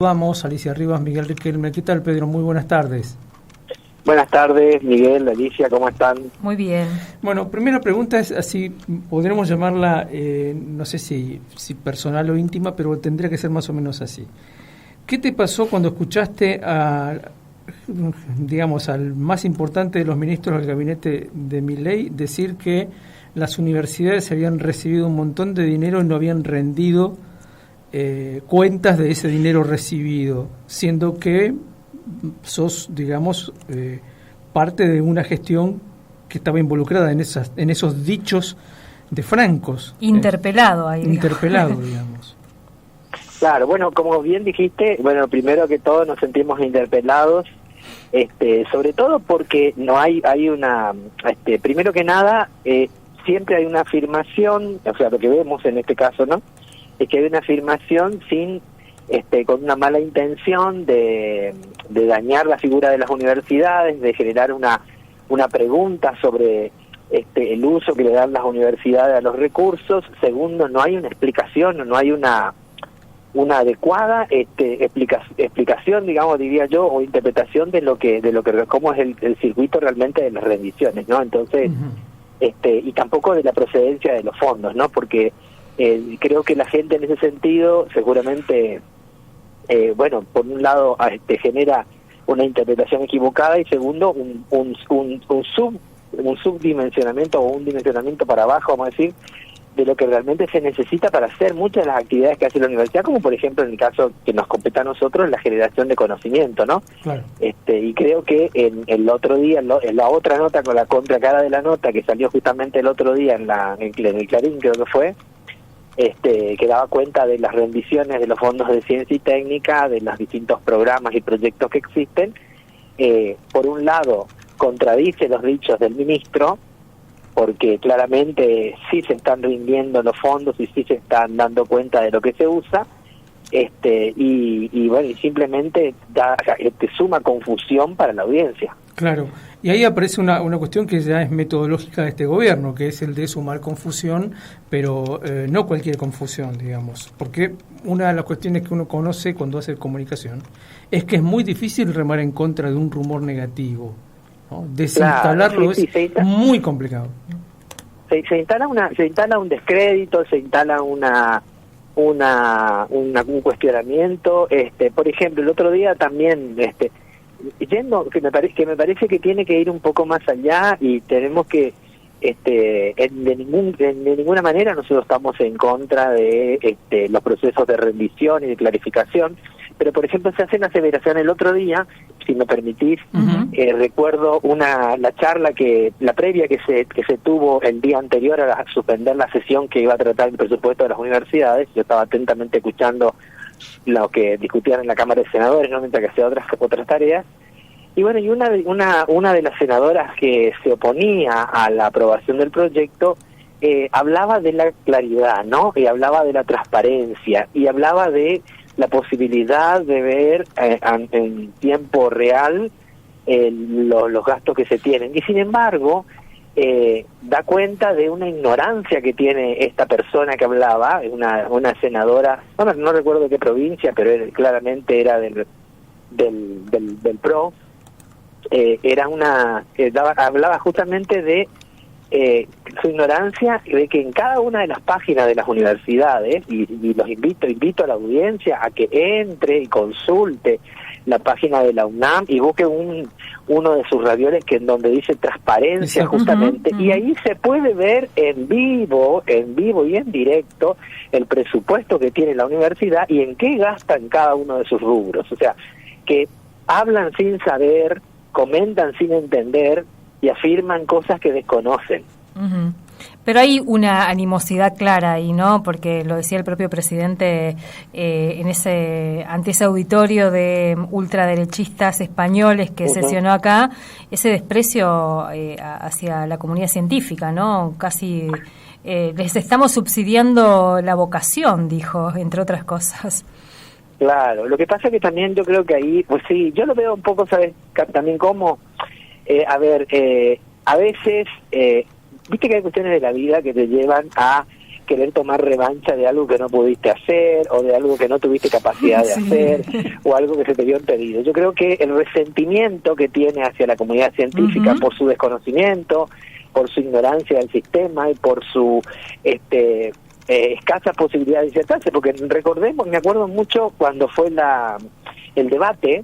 Vamos, Alicia Rivas, Miguel Riquelme. ¿Qué tal, Pedro? Muy buenas tardes. Buenas tardes, Miguel, Alicia, ¿cómo están? Muy bien. Bueno, primera pregunta es así, podremos llamarla, no sé si personal o íntima, pero tendría que ser más o menos así. ¿Qué te pasó cuando escuchaste al más importante de los ministros del gabinete de Milei decir que las universidades habían recibido un montón de dinero y no habían rendido cuentas de ese dinero recibido, siendo que sos, parte de una gestión que estaba involucrada en esos dichos de francos? Interpelado ahí. Interpelado, digamos. Claro, bueno, como bien dijiste, bueno, primero que todo nos sentimos interpelados, sobre todo porque no hay una, primero que nada, siempre hay una afirmación, o sea, lo que vemos en este caso, ¿no?, es que hay una afirmación con una mala intención de dañar la figura de las universidades, de generar una pregunta sobre el uso que le dan las universidades a los recursos. Segundo, no hay una explicación, no hay una adecuada explicación, diría yo, o interpretación de lo que cómo es el circuito realmente de las rendiciones, ¿no? Entonces, y tampoco de la procedencia de los fondos, ¿no? Porque creo que la gente en ese sentido seguramente, por un lado genera una interpretación equivocada, y segundo un subdimensionamiento o un dimensionamiento para abajo, vamos a decir, de lo que realmente se necesita para hacer muchas de las actividades que hace la universidad, como por ejemplo en el caso que nos compete a nosotros, la generación de conocimiento, ¿no? Claro. Y creo que en el otro día, en la otra nota, con la contracara de la nota que salió justamente el otro día en el Clarín, creo que fue, que daba cuenta de las rendiciones de los fondos de ciencia y técnica, de los distintos programas y proyectos que existen. Por un lado, contradice los dichos del ministro, porque claramente sí se están rindiendo los fondos y sí se están dando cuenta de lo que se usa, y simplemente suma confusión para la audiencia. Claro, y ahí aparece una cuestión que ya es metodológica de este gobierno, que es el de sumar confusión, pero no cualquier confusión, digamos, porque una de las cuestiones que uno conoce cuando hace comunicación es que es muy difícil remar en contra de un rumor negativo, ¿no? Desinstalarlo, claro, es muy complicado. Se instala un descrédito, se instala un cuestionamiento. Por ejemplo, el otro día también, que me parece que tiene que ir un poco más allá, y tenemos que de ninguna manera nosotros estamos en contra de los procesos de rendición y de clarificación, pero por ejemplo se hace una aseveración el otro día, si me permitís. Recuerdo la charla la previa que se tuvo el día anterior a suspender la sesión que iba a tratar el presupuesto de las universidades. Yo estaba atentamente escuchando lo que discutían en la Cámara de Senadores, ¿no?, mientras que hacía otras tareas. Y bueno, y una de las senadoras que se oponía a la aprobación del proyecto hablaba de la claridad, ¿no?, y hablaba de la transparencia, y hablaba de la posibilidad de ver en tiempo real los gastos que se tienen. Y sin embargo, da cuenta de una ignorancia que tiene esta persona que hablaba, una senadora, no recuerdo de qué provincia, pero claramente era del PRO. Hablaba justamente de su ignorancia, de que en cada una de las páginas de las universidades, y los invito a la audiencia a que entre y consulte la página de la UNAM y busque uno de sus ravioles en donde dice transparencia, justamente, y ahí se puede ver en vivo y en directo el presupuesto que tiene la universidad y en qué gasta en cada uno de sus rubros. O sea, que hablan sin saber, comentan sin entender y afirman cosas que desconocen. Pero hay una animosidad clara ahí, ¿no? Porque lo decía el propio presidente ante ese auditorio de ultraderechistas españoles que sesionó acá, ese desprecio hacia la comunidad científica, ¿no? Casi les estamos subsidiando la vocación, dijo, entre otras cosas. Claro, lo que pasa es que también yo creo que ahí, pues sí, yo lo veo un poco, ¿sabes? También como, a veces, viste que hay cuestiones de la vida que te llevan a querer tomar revancha de algo que no pudiste hacer, o de algo que no tuviste capacidad de hacer, o algo que se te dio impedido. Yo creo que el resentimiento que tiene hacia la comunidad científica por su desconocimiento, por su ignorancia del sistema y por su escasa posibilidad de insertarse, porque recordemos, me acuerdo mucho cuando fue el debate,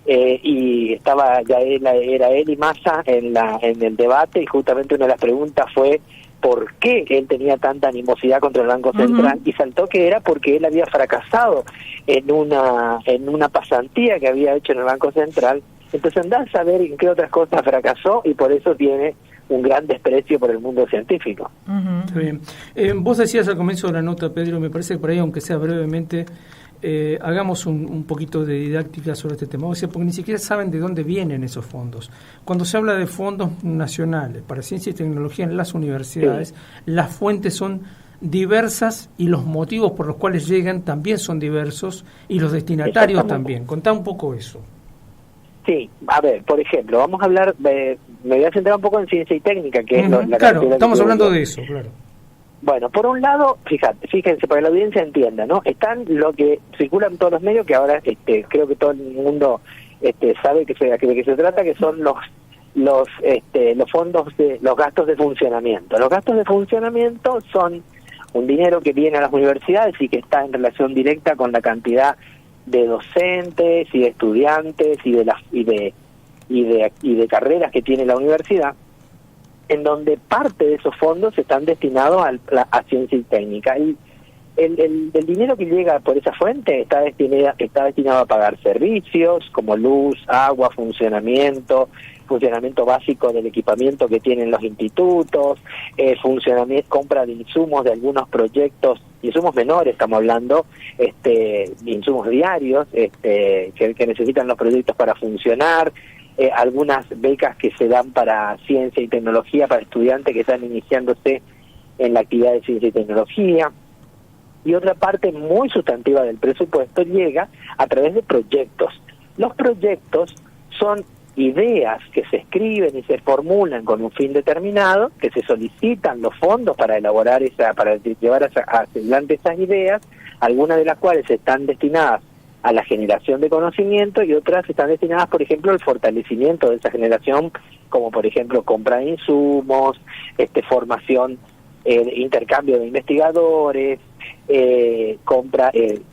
y estaba ya era él y Massa en el debate, y justamente una de las preguntas fue por qué él tenía tanta animosidad contra el Banco Central, y saltó que era porque él había fracasado en una pasantía que había hecho en el Banco Central. Entonces andá a saber en qué otras cosas fracasó, y por eso tiene un gran desprecio por el mundo científico. Está bien. Vos decías al comienzo de la nota, Pedro, me parece que por ahí, aunque sea brevemente, hagamos un poquito de didáctica sobre este tema. O sea, porque ni siquiera saben de dónde vienen esos fondos. Cuando se habla de fondos nacionales para ciencia y tecnología en las universidades, las fuentes son diversas y los motivos por los cuales llegan también son diversos, y los destinatarios también. Contá un poco eso. Sí, a ver, por ejemplo, vamos a hablar, me voy a centrar un poco en ciencia y técnica, que es la claro, estamos hablando de eso, claro. Bueno, por un lado, fíjense, para que la audiencia entienda, ¿no? Están lo que circula en todos los medios, que ahora creo que todo el mundo sabe de qué se trata, que son los fondos los gastos de funcionamiento. Los gastos de funcionamiento son un dinero que viene a las universidades y que está en relación directa con la cantidad de docentes y de estudiantes y de carreras que tiene la universidad, en donde parte de esos fondos están destinados a ciencia y técnica. Y el dinero que llega por esa fuente está destinado a pagar servicios como luz, agua, funcionamiento básico del equipamiento que tienen los institutos, compra de insumos de algunos proyectos, insumos menores, estamos hablando, insumos diarios que necesitan los proyectos para funcionar, algunas becas que se dan para ciencia y tecnología para estudiantes que están iniciándose en la actividad de ciencia y tecnología. Y otra parte muy sustantiva del presupuesto llega a través de proyectos. Los proyectos son ideas que se escriben y se formulan con un fin determinado, que se solicitan los fondos para elaborar para llevar adelante esas ideas, algunas de las cuales están destinadas a la generación de conocimiento y otras están destinadas, por ejemplo, al fortalecimiento de esa generación, como por ejemplo compra de insumos, formación, intercambio de investigadores,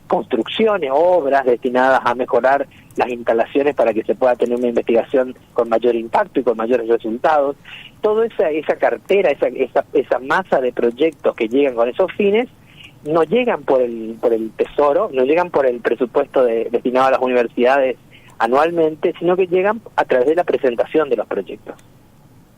construcciones, obras destinadas a mejorar las instalaciones para que se pueda tener una investigación con mayor impacto y con mayores resultados. Toda esa cartera, esa masa de proyectos que llegan con esos fines, no llegan por el tesoro, no llegan por el presupuesto destinado a las universidades anualmente, sino que llegan a través de la presentación de los proyectos.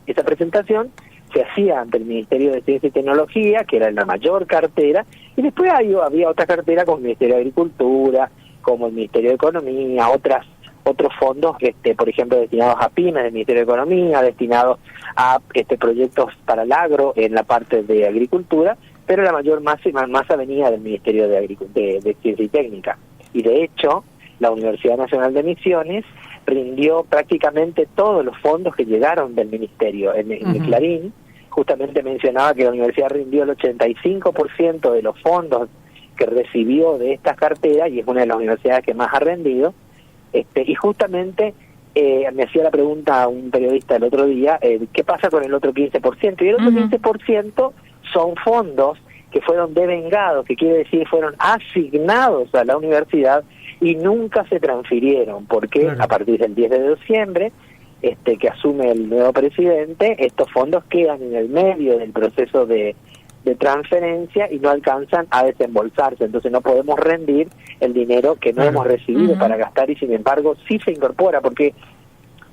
Esa presentación se hacía ante el Ministerio de Ciencia y Tecnología, que era la mayor cartera, y después había otra cartera como el Ministerio de Agricultura, como el Ministerio de Economía, otros fondos, por ejemplo, destinados a pymes del Ministerio de Economía, destinados a proyectos para el agro en la parte de agricultura, pero la mayor masa venía del Ministerio de Ciencia y Técnica. Y de hecho, la Universidad Nacional de Misiones rindió prácticamente todos los fondos que llegaron del Ministerio. En el Clarín justamente mencionaba que la universidad rindió el 85% de los fondos que recibió de estas carteras, y es una de las universidades que más ha rendido. Y justamente me hacía la pregunta a un periodista el otro día, ¿qué pasa con el otro 15%? Y el otro 15% son fondos que fueron devengados, que quiere decir fueron asignados a la universidad y nunca se transfirieron, porque a partir del 10 de diciembre, que asume el nuevo presidente, estos fondos quedan en el medio del proceso de transferencia y no alcanzan a desembolsarse. Entonces no podemos rendir el dinero que no hemos recibido para gastar, y sin embargo sí se incorpora, porque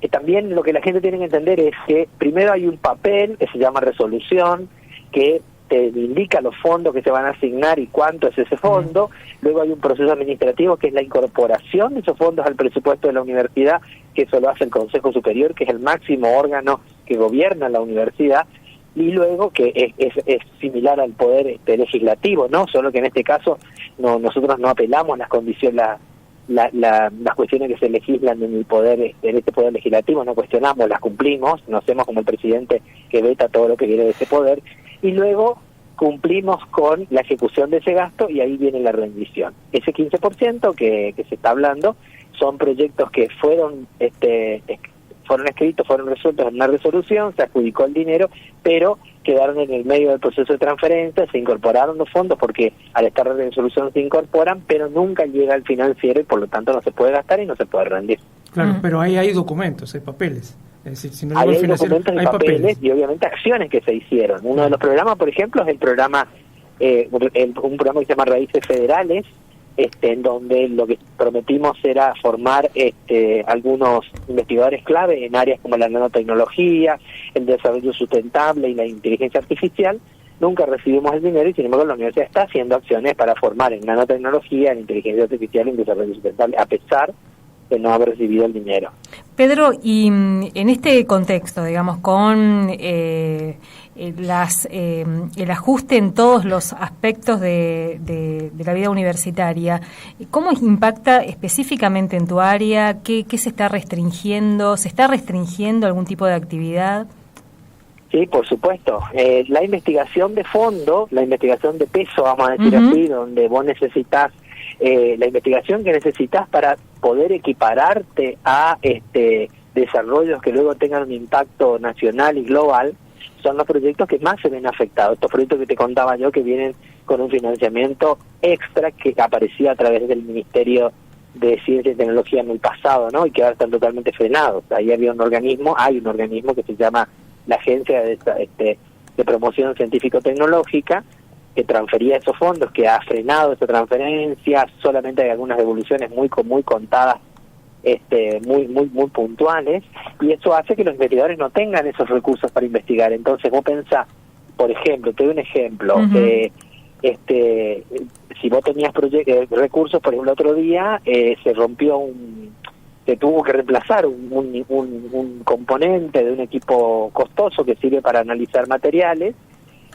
también lo que la gente tiene que entender es que primero hay un papel que se llama resolución, que te indica los fondos que se van a asignar y cuánto es ese fondo. Luego hay un proceso administrativo que es la incorporación de esos fondos al presupuesto de la universidad, que eso lo hace el Consejo Superior, que es el máximo órgano que gobierna la universidad, y luego que es similar al poder legislativo, ¿no? Solo que en este caso nosotros no apelamos las condiciones, las cuestiones que se legislan en el poder, en este poder legislativo, no cuestionamos, las cumplimos, no hacemos como el presidente que veta todo lo que viene de ese poder. Y luego cumplimos con la ejecución de ese gasto y ahí viene la rendición. Ese 15% que se está hablando son proyectos que fueron escritos, fueron resueltos en una resolución, se adjudicó el dinero, pero quedaron en el medio del proceso de transferencia, se incorporaron los fondos porque al estar en resolución se incorporan, pero nunca llega al financiero y por lo tanto no se puede gastar y no se puede rendir. Claro, pero ahí hay documentos, hay papeles. Es decir, si no hay documentos y papeles y obviamente acciones que se hicieron. Uno de los programas, por ejemplo, es el programa, un programa que se llama Raíces Federales, en donde lo que prometimos era formar algunos investigadores clave en áreas como la nanotecnología, el desarrollo sustentable y la inteligencia artificial. Nunca recibimos el dinero y sin embargo la universidad está haciendo acciones para formar en nanotecnología, en inteligencia artificial y en desarrollo sustentable, a pesar de no haber recibido el dinero. Pedro, y en este contexto, digamos, con el ajuste en todos los aspectos de la vida universitaria, ¿cómo impacta específicamente en tu área? ¿Qué se está restringiendo? ¿Se está restringiendo algún tipo de actividad? Sí, por supuesto. La investigación de fondo, la investigación de peso, vamos a decir así, donde vos necesitas la investigación que necesitas para poder equipararte a desarrollos que luego tengan un impacto nacional y global, son los proyectos que más se ven afectados. Estos proyectos que te contaba yo que vienen con un financiamiento extra que aparecía a través del Ministerio de Ciencia y Tecnología en el pasado, ¿no? Y que ahora están totalmente frenados. Ahí hay un organismo que se llama la Agencia de Promoción Científico-Tecnológica, que transfería esos fondos, que ha frenado esa transferencia. Solamente hay algunas devoluciones muy contadas, muy puntuales, y eso hace que los investigadores no tengan esos recursos para investigar. Entonces vos pensás, por ejemplo, te doy un ejemplo, si vos tenías recursos, por ejemplo, el otro día se tuvo que reemplazar un componente de un equipo costoso que sirve para analizar materiales,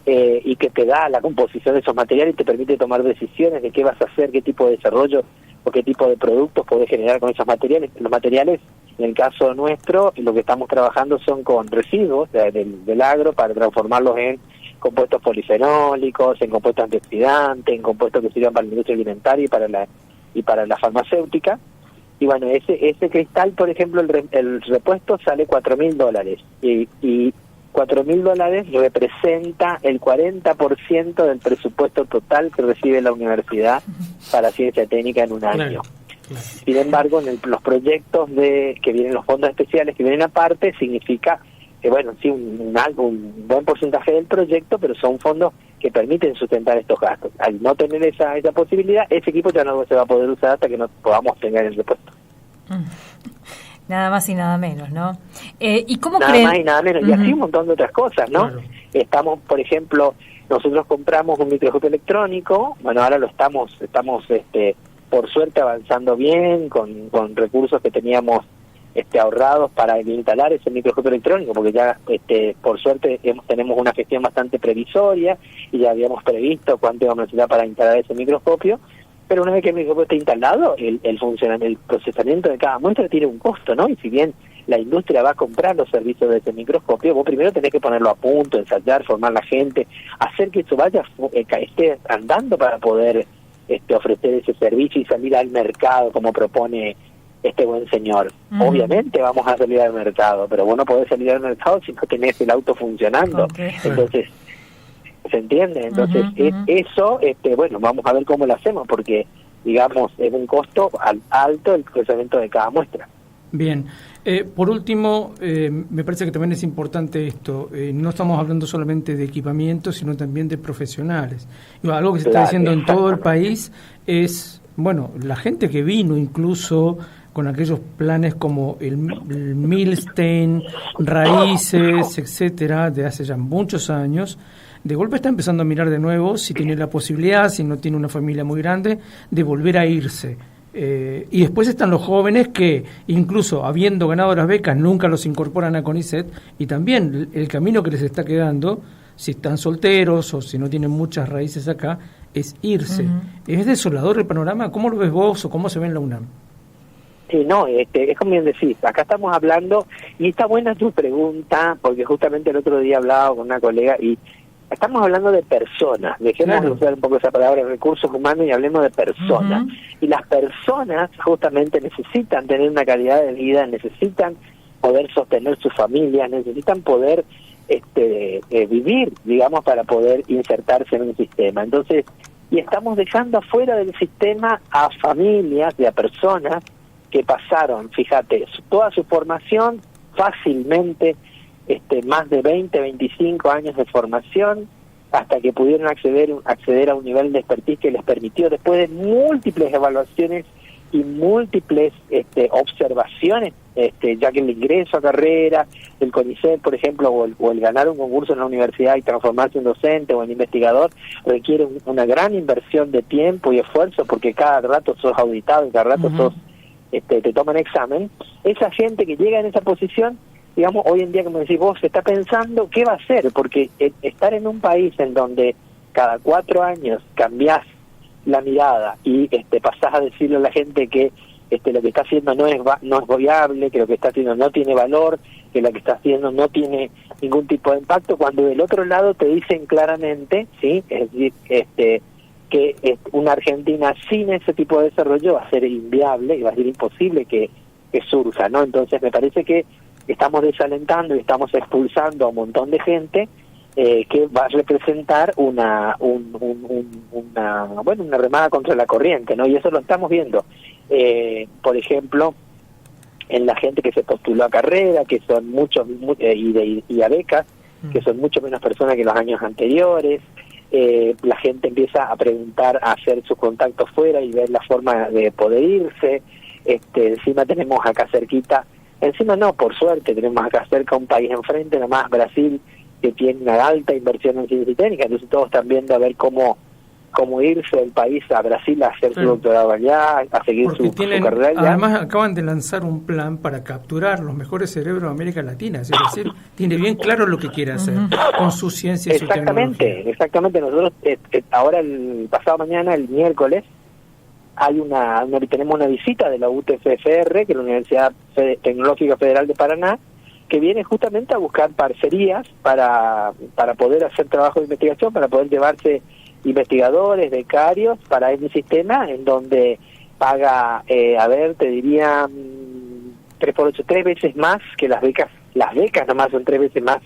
y que te da la composición de esos materiales y te permite tomar decisiones de qué vas a hacer, qué tipo de desarrollo o qué tipo de productos podés generar con esos materiales. Los materiales, en el caso nuestro, lo que estamos trabajando son con residuos del agro para transformarlos en compuestos polifenólicos, en compuestos antioxidantes, en compuestos que sirvan para la industria alimentaria y para la farmacéutica. Y bueno, ese cristal, por ejemplo, el repuesto sale $4.000 y $4.000 representa el 40% del presupuesto total que recibe la universidad para ciencia técnica en un año. Claro. Sin embargo, en los proyectos que vienen, los fondos especiales que vienen aparte, significa que, bueno, sí, un buen porcentaje del proyecto, pero son fondos que permiten sustentar estos gastos. Al no tener esa posibilidad, ese equipo ya no se va a poder usar hasta que no podamos tener el repuesto. Nada más y nada menos, ¿no? ¿Y cómo nada más y nada menos, y así un montón de otras cosas, ¿no? Claro. Estamos, por ejemplo, nosotros compramos un microscopio electrónico, bueno, ahora lo estamos por suerte avanzando bien, con recursos que teníamos ahorrados para instalar ese microscopio electrónico, porque ya por suerte tenemos una gestión bastante previsoria y ya habíamos previsto cuánto íbamos a necesitar para instalar ese microscopio. Pero una vez que el microscopio está instalado, el funcionamiento, el procesamiento de cada muestra tiene un costo, ¿no? Y si bien la industria va a comprar los servicios de ese microscopio, vos primero tenés que ponerlo a punto, ensayar, formar la gente, hacer que eso esté andando para poder ofrecer ese servicio y salir al mercado como propone este buen señor. Obviamente vamos a salir al mercado, pero vos no podés salir al mercado si no tenés el auto funcionando. Entonces, ¿se entiende? Entonces, eso, bueno, vamos a ver cómo lo hacemos, porque, digamos, es un costo alto el procesamiento de cada muestra. Bien. Por último, me parece que también es importante esto. No estamos hablando solamente de equipamiento, sino también de profesionales. Algo que se está diciendo en todo el país es, bueno, la gente que vino incluso con aquellos planes como el Milstein, Raíces, etcétera, de hace ya muchos años, de golpe está empezando a mirar de nuevo si tiene la posibilidad, si no tiene una familia muy grande, de volver a irse. Y después están los jóvenes que, incluso habiendo ganado las becas, nunca los incorporan a CONICET, y también el camino que les está quedando, si están solteros o si no tienen muchas raíces acá, es irse. ¿Es desolador el panorama? ¿Cómo lo ves vos o cómo se ve en la UNAM? Sí, no, es como bien decís, acá estamos hablando, y está buena tu pregunta, porque justamente el otro día hablaba con una colega y estamos hablando de personas, dejemos de usar un poco esa palabra recursos humanos y hablemos de personas. Y las personas justamente necesitan tener una calidad de vida, necesitan poder sostener sus familias, necesitan poder vivir, digamos, para poder insertarse en un sistema. Entonces, y estamos dejando afuera del sistema a familias y a personas que pasaron, fíjate, toda su formación fácilmente, más de 20, 25 años de formación, hasta que pudieron acceder a un nivel de expertise que les permitió, después de múltiples evaluaciones y múltiples observaciones, ya que el ingreso a carrera, el CONICET, por ejemplo, o el ganar un concurso en la universidad y transformarse en docente o en investigador, requiere una gran inversión de tiempo y esfuerzo, porque cada rato sos auditado y cada rato te toman examen. Esa gente que llega en esa posición, digamos, hoy en día, como decís vos, se está pensando qué va a hacer, porque estar en un país en donde cada 4 años cambiás la mirada y pasás a decirle a la gente que lo que está haciendo no es viable, que lo que está haciendo no tiene valor, que lo que está haciendo no tiene ningún tipo de impacto, cuando del otro lado te dicen claramente, ¿sí? Es decir, que una Argentina sin ese tipo de desarrollo va a ser inviable y va a ser imposible que surja, ¿no? Entonces me parece que estamos desalentando y estamos expulsando a un montón de gente que va a representar una remada contra la corriente, ¿no? Y eso lo estamos viendo, por ejemplo, en la gente que se postuló a carrera, que son muchos, y a becas, que son mucho menos personas que los años anteriores. La gente empieza a preguntar, a hacer sus contactos fuera y ver la forma de poder irse. Encima tenemos acá cerquita, encima no, por suerte, tenemos acá cerca un país enfrente, nomás Brasil, que tiene una alta inversión en ciencia y técnica, entonces todos están viendo a ver cómo irse del país a Brasil a hacer su doctorado allá, a seguir su carrera allá. Además acaban de lanzar un plan para capturar los mejores cerebros de América Latina, es decir, tiene bien claro lo que quiere hacer con su ciencia y su tecnología. Exactamente, nosotros ahora el pasado mañana, el miércoles, tenemos una visita de la UTFFR, que es la Universidad Tecnológica Federal de Paraná, que viene justamente a buscar parcerías para poder hacer trabajo de investigación, para poder llevarse investigadores, becarios, para un sistema en donde paga, te diría 3 veces más que las becas. Las becas nomás son 3 veces más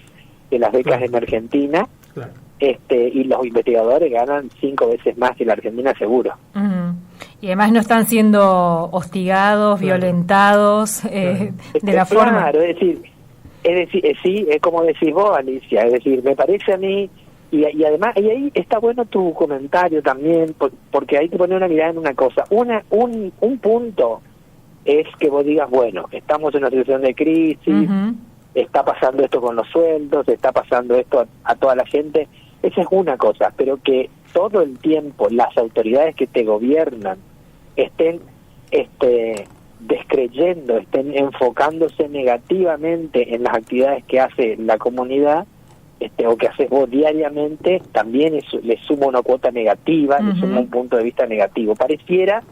que las becas en Argentina. Claro. Y los investigadores ganan 5 veces más que la Argentina, seguro. Y además no están siendo hostigados, violentados de la forma. Claro, es decir, sí, es como decís vos, Alicia, es decir, me parece a mí, y además, y ahí está bueno tu comentario también, porque hay que poner una mirada en una cosa. Un punto es que vos digas, bueno, estamos en una situación de crisis, está pasando esto con los sueldos, está pasando esto a toda la gente, esa es una cosa, pero que todo el tiempo las autoridades que te gobiernan estén descreyendo, estén enfocándose negativamente en las actividades que hace la comunidad, o que haces vos diariamente, también le suma una cuota negativa, le suma un punto de vista negativo. Pareciera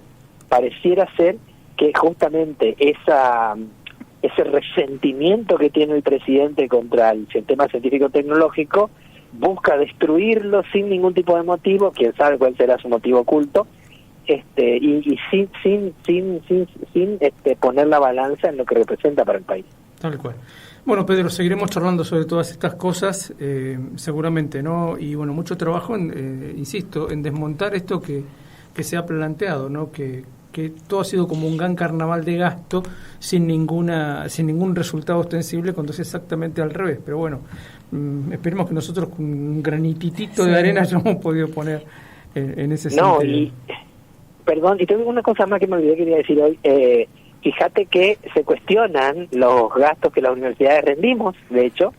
ser que justamente ese resentimiento que tiene el presidente contra el sistema científico-tecnológico busca destruirlo sin ningún tipo de motivo, quién sabe cuál será su motivo oculto, y sin poner la balanza en lo que representa para el país. Tal cual. Bueno, Pedro, seguiremos charlando sobre todas estas cosas, seguramente, ¿no? Y bueno, mucho trabajo, insisto, en desmontar esto que se ha planteado, ¿no? Que todo ha sido como un gran carnaval de gasto sin ningún resultado ostensible, cuando es exactamente al revés. Pero bueno, esperemos que nosotros con un granititito de arena hayamos podido poner en ese sentido. Y te digo una cosa más que me olvidé que quería decir hoy. Fíjate que se cuestionan los gastos que las universidades rendimos, de hecho,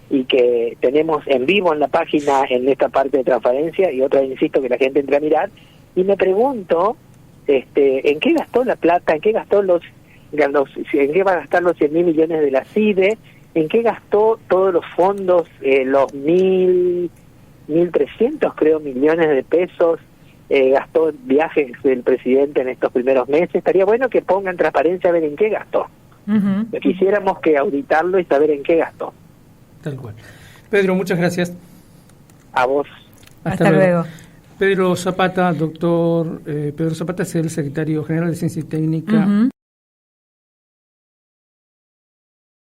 y que tenemos en vivo en la página, en esta parte de transparencia, y otra, insisto, que la gente entre a mirar, y me pregunto en qué gastó la plata, en qué gastó en qué va a gastar los 100.000 millones de la CIDE, en qué gastó todos los fondos, los 1.300 creo millones de pesos, gastó en viajes del presidente en estos primeros meses. Estaría bueno que ponga en transparencia a ver en qué gastó. Quisiéramos que auditarlo y saber en qué gastó. Tal cual. Pedro, muchas gracias. A vos. Hasta luego. Pedro Zapata, doctor Pedro Zapata es el secretario general de Ciencia y Técnica.